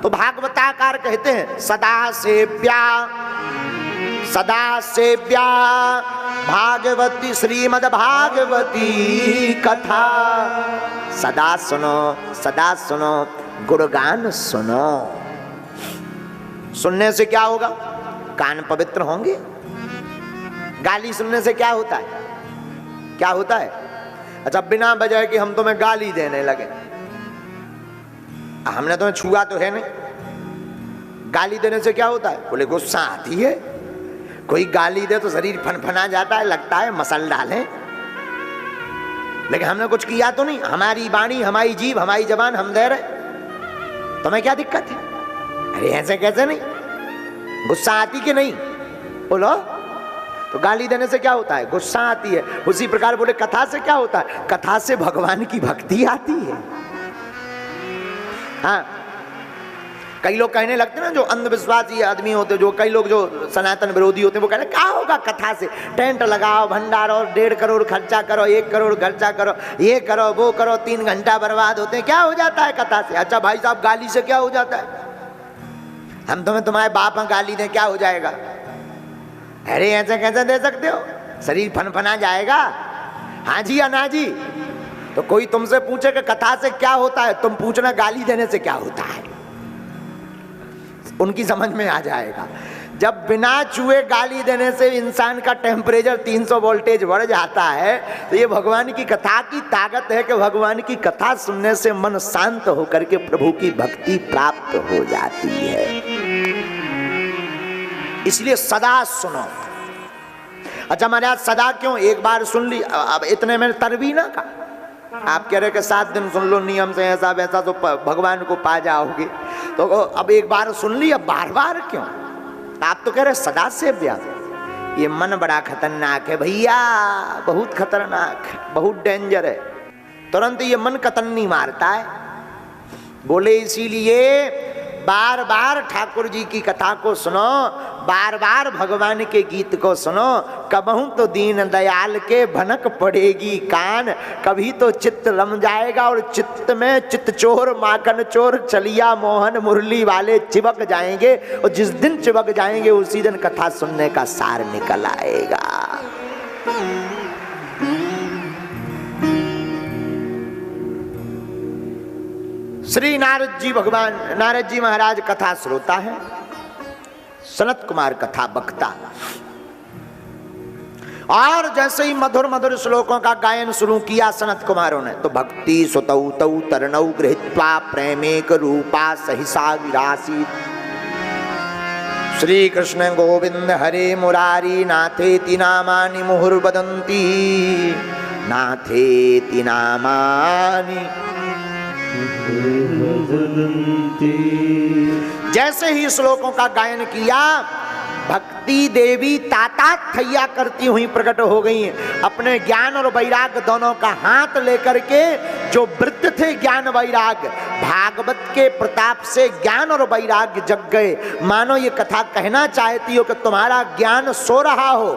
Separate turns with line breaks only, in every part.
तो भागवताकार कहते हैं सदा सेव्या भागवती श्रीमद् भागवती कथा। सदा सुनो गुणगान सुनो। सुनने से क्या होगा? कान पवित्र होंगे। गाली सुनने से क्या होता है? अच्छा, बिना वजह कि हम तुम्हें गाली देने लगे, हमने तुम्हें छुआ तो है नहीं, गाली देने से क्या होता है? बोले गुस्सा आती है। कोई गाली दे तो शरीर फनफना जाता है, लगता है मसल डालें, लेकिन हमने कुछ किया तो नहीं। हमारी वाणी, हमारी जीभ, हमारी जबान हम दे रहे, तुम्हें क्या दिक्कत है? अरे ऐसे कैसे नहीं? गुस्सा आती कि नहीं? बोलो। तो गाली देने से क्या होता है? गुस्सा आती है। उसी प्रकार बोले कथा से क्या होता है? कथा से भगवान की भक्ति आती है। हाँ, कई लोग कहने लगते ना, जो अंधविश्वासी आदमी होते, जो कई लोग जो सनातन विरोधी होते, वो कहते क्या होगा कथा से? टेंट लगाओ, भंडार और 1.5 करोड़ खर्चा करो, 1 करोड़ खर्चा करो, ये करो वो करो, 3 घंटा बर्बाद होते हैं, क्या हो जाता है कथा से? अच्छा भाई साहब, गाली से क्या हो जाता है? हम तुम्हारे बाप गाली दें, क्या हो जाएगा? अरे ऐसे कैसे दे सकते हो? शरीर फनफना जाएगा। हाँ जी या ना जी? तो कोई तुमसे पूछे कि कथा से क्या होता है, तुम पूछना गाली देने से क्या होता है, उनकी समझ में आ जाएगा। जब बिना छुए गाली देने से इंसान का टेम्परेचर 300 वोल्टेज बढ़ जाता है, तो ये भगवान की कथा की ताकत है कि भगवान की कथा सुनने से मन शांत होकर के प्रभु की भक्ति प्राप्त हो जाती है। इसलिए सदा सुनो। अच्छा महाराज, सदा क्यों? एक बार सुन ली, अब इतने में तरवी ना का। आप कह रहे कि 7 दिन सुन लो नियम से, ऐसा वैसा, तो भगवान को पा जाओगे। तो अब एक बार सुन ली, अब बार बार क्यों? आप तो कह रहे सदा सेव्या। ये मन बड़ा खतरनाक है भैया, बहुत खतरनाक है, बहुत डेंजर है। तुरंत ये मन कतन्नी मारता है। बोले इसीलिए बार बार ठाकुर जी की कथा को सुनो, बार बार भगवान के गीत को सुनो। कबहू तो दीन दयाल के भनक पड़ेगी कान, कभी तो चित्त रम जाएगा और चित्त में चित्त चोर माखन चोर चलिया मोहन मुरली वाले चिपक जाएंगे। और जिस दिन चिपक जाएंगे उसी दिन कथा सुनने का सार निकल आएगा। श्री नारद जी, भगवान नारद जी महाराज कथा श्रोता है, सनत कुमार कथा बक्ता। और जैसे ही मधुर मधुर श्लोकों का गायन शुरू किया सनत कुमारों ने, तो भक्ति सुतौ तौ तरणौ गृहीत्वा प्रेमेक रूपा सहिसा विरासी। श्री कृष्ण गोविंद हरे मुरारी नाथेति नामानि मुहुर्वदन्ति, नाथेति नामानि। जैसे ही श्लोकों का गायन किया, भक्ति देवी ताता थैया करती हुई प्रकट हो गई। अपने ज्ञान और वैराग्य दोनों का हाथ लेकर के, जो वृत्त थे ज्ञान वैराग्य, भागवत के प्रताप से ज्ञान और वैराग्य जग गए। मानो ये कथा कहना चाहती हो कि तुम्हारा ज्ञान सो रहा हो,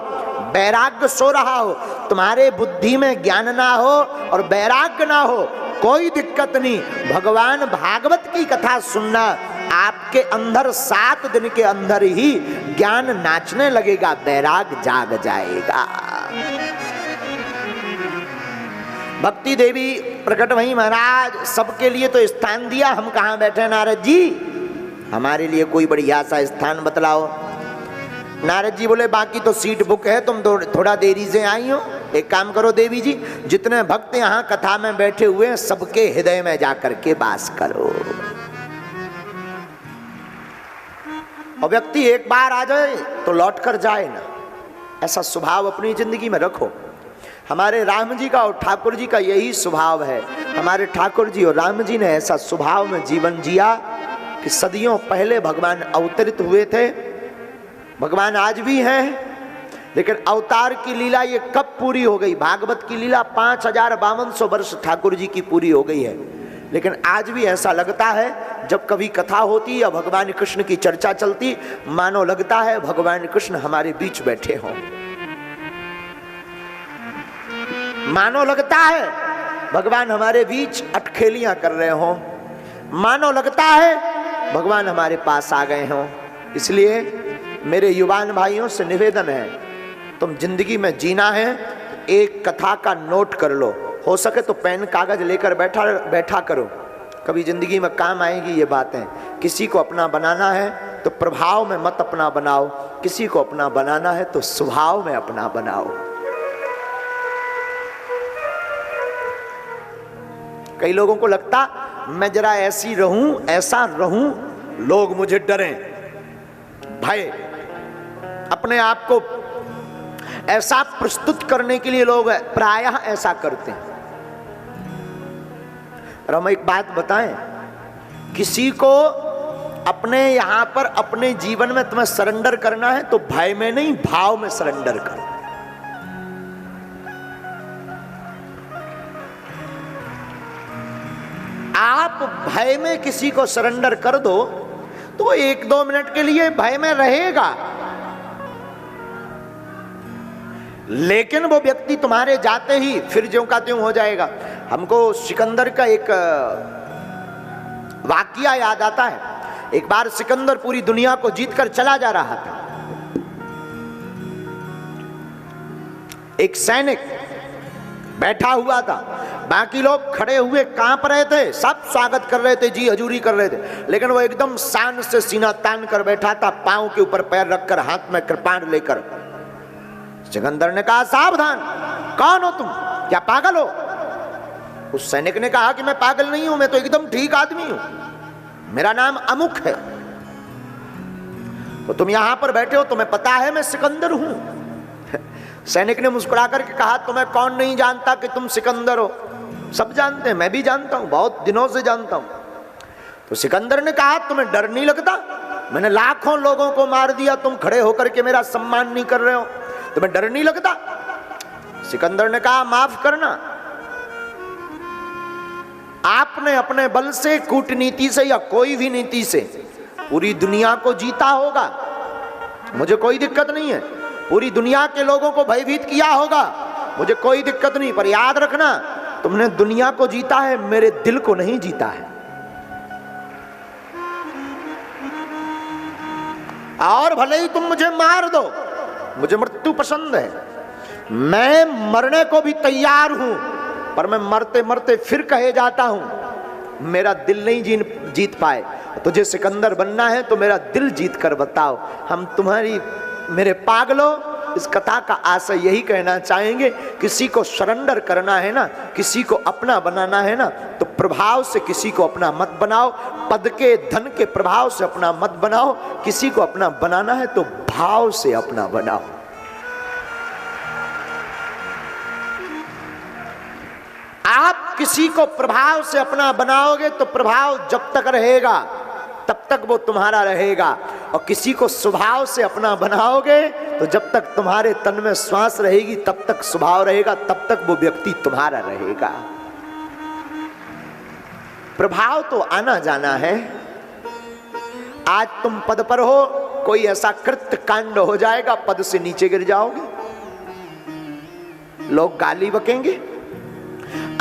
वैराग्य सो रहा हो, तुम्हारे बुद्धि में ज्ञान ना हो और वैराग्य ना हो, कोई दिक्कत नहीं। भगवान भागवत की कथा सुनना, आपके अंदर 7 दिन के अंदर ही ज्ञान नाचने लगेगा, वैराग जाग जाएगा। भक्ति देवी प्रकट वही। महाराज सबके लिए तो स्थान दिया, हम कहाँ बैठे नारद जी? हमारे लिए कोई बढ़िया सा स्थान बतलाओ। नारद जी बोले बाकी तो सीट बुक है, तुम थोड़ा देरी से आई हो। एक काम करो देवी जी, जितने भक्त यहाँ कथा में बैठे हुए हैं सबके हृदय में जाकर के वास करो। और व्यक्ति एक बार आ जाए तो लौट कर जाए ना, ऐसा स्वभाव अपनी जिंदगी में रखो। हमारे राम जी का और ठाकुर जी का यही स्वभाव है। हमारे ठाकुर जी और राम जी ने ऐसा स्वभाव में जीवन जिया कि सदियों पहले भगवान अवतरित हुए थे। भगवान आज भी हैं, लेकिन अवतार की लीला ये कब पूरी हो गई? भागवत की लीला 5500 वर्ष ठाकुर जी की पूरी हो गई है, लेकिन आज भी ऐसा लगता है जब कभी कथा होती या भगवान कृष्ण की चर्चा चलती, मानो लगता है भगवान कृष्ण हमारे बीच बैठे हों। मानो लगता है भगवान हमारे बीच अटखेलियां कर रहे हों। मानो लगता है भगवान हमारे पास आ गए हों। इसलिए मेरे युवान भाइयों से निवेदन है, तुम जिंदगी में जीना है, एक कथा का नोट कर लो, हो सके तो पेन कागज लेकर बैठा करो, कभी जिंदगी में काम आएगी ये बातें। किसी को अपना बनाना है तो प्रभाव में मत अपना बनाओ, किसी को अपना बनाना है तो स्वभाव में अपना बनाओ। कई लोगों को लगता मैं जरा ऐसी रहूं, ऐसा रहूं, लोग मुझे डरें, भय, अपने आप को ऐसा प्रस्तुत करने के लिए लोग प्रायः ऐसा करते हैं। और हम एक बात बताएं, किसी को अपने यहां पर अपने जीवन में तुम्हें सरेंडर करना है तो भय में नहीं, भाव में सरेंडर करो। आप भय में किसी को सरेंडर कर दो तो वो 1-2 मिनट के लिए भय में रहेगा, लेकिन वो व्यक्ति तुम्हारे जाते ही फिर ज्यों का त्यों हो जाएगा। हमको सिकंदर का एक वाकया याद आता है। एक बार सिकंदर पूरी दुनिया को जीतकर चला जा रहा था। एक सैनिक बैठा हुआ था, बाकी लोग खड़े हुए कांप रहे थे, सब स्वागत कर रहे थे, जी हजूरी कर रहे थे, लेकिन वो एकदम शान से सीना तान कर बैठा था, पांव के ऊपर पैर रखकर, हाथ में कृपाण लेकर। सिकंदर ने कहा, सावधान, कौन हो तुम, क्या पागल हो? उस सैनिक ने कहा कि मैं पागल नहीं हूं, मैं तो एकदम ठीक आदमी हूं, मेरा नाम अमुक है। तो तुम यहां पर बैठे हो, तुम्हें पता है मैं सिकंदर हूं। सैनिक ने मुस्कुरा करके कहा, तुम्हें कौन नहीं जानता कि तुम सिकंदर हो, सब जानते हैं, मैं भी जानता हूं, बहुत दिनों से जानता हूं। तो सिकंदर ने कहा, तुम्हें डर नहीं लगता? मैंने लाखों लोगों को मार दिया, तुम खड़े होकर के मेरा सम्मान नहीं कर रहे हो, तुम्हें डर नहीं लगता? सिकंदर ने कहा, माफ करना, आपने अपने बल से, कूटनीति से या कोई भी नीति से पूरी दुनिया को जीता होगा, मुझे कोई दिक्कत नहीं है, पूरी दुनिया के लोगों को भयभीत किया होगा, मुझे कोई दिक्कत नहीं, पर याद रखना तुमने दुनिया को जीता है, मेरे दिल को नहीं जीता है। और भले ही तुम मुझे मार दो, मुझे मृत्यु पसंद है, मैं मरने को भी तैयार हूं, पर मैं मरते मरते फिर कहे जाता हूं मेरा दिल नहीं जीत पाए। तुझे सिकंदर बनना है तो मेरा दिल जीत कर बताओ। हम तुम्हारी, मेरे पागलों, इस कथा का आशय यही कहना चाहेंगे, किसी को सरेंडर करना है ना, किसी को अपना बनाना है ना, तो प्रभाव से किसी को अपना मत बनाओ, पद के, धन के प्रभाव से अपना मत बनाओ। किसी को अपना बनाना है तो भाव से अपना बनाओ। आप किसी को प्रभाव से अपना बनाओगे तो प्रभाव जब तक रहेगा तब तक वो तुम्हारा रहेगा, और किसी को स्वभाव से अपना बनाओगे तो जब तक तुम्हारे तन में श्वास रहेगी तब तक स्वभाव रहेगा, तब तक वो व्यक्ति तुम्हारा रहेगा। प्रभाव तो आना जाना है। आज तुम पद पर हो, कोई ऐसा कृत्य कांड हो जाएगा, पद से नीचे गिर जाओगे, लोग गाली बकेंगे।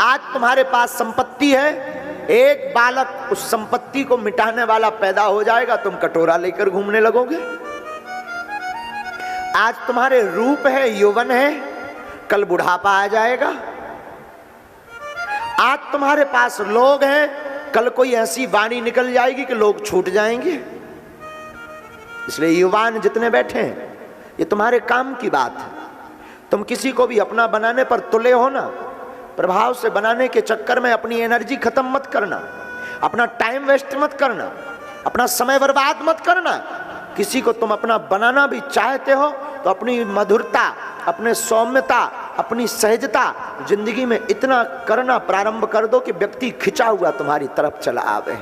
आज तुम्हारे पास संपत्ति है, एक बालक उस संपत्ति को मिटाने वाला पैदा हो जाएगा, तुम कटोरा लेकर घूमने लगोगे। आज तुम्हारे रूप है, यौवन है, कल बुढ़ापा आ जाएगा। आज तुम्हारे पास लोग हैं, कल कोई ऐसी वाणी निकल जाएगी कि लोग छूट जाएंगे। इसलिए युवान जितने बैठे हैं, ये तुम्हारे काम की बात है। तुम किसी को भी अपना बनाने पर तुले हो ना, प्रभाव से बनाने के चक्कर में अपनी एनर्जी खत्म मत करना, अपना टाइम वेस्ट मत करना, अपना समय बर्बाद मत करना। किसी को तुम अपना बनाना भी चाहते हो तो अपनी मधुरता, अपने सौम्यता, अपनी सहजता जिंदगी में इतना करना प्रारंभ कर दो कि व्यक्ति खिंचा हुआ तुम्हारी तरफ चला आवे।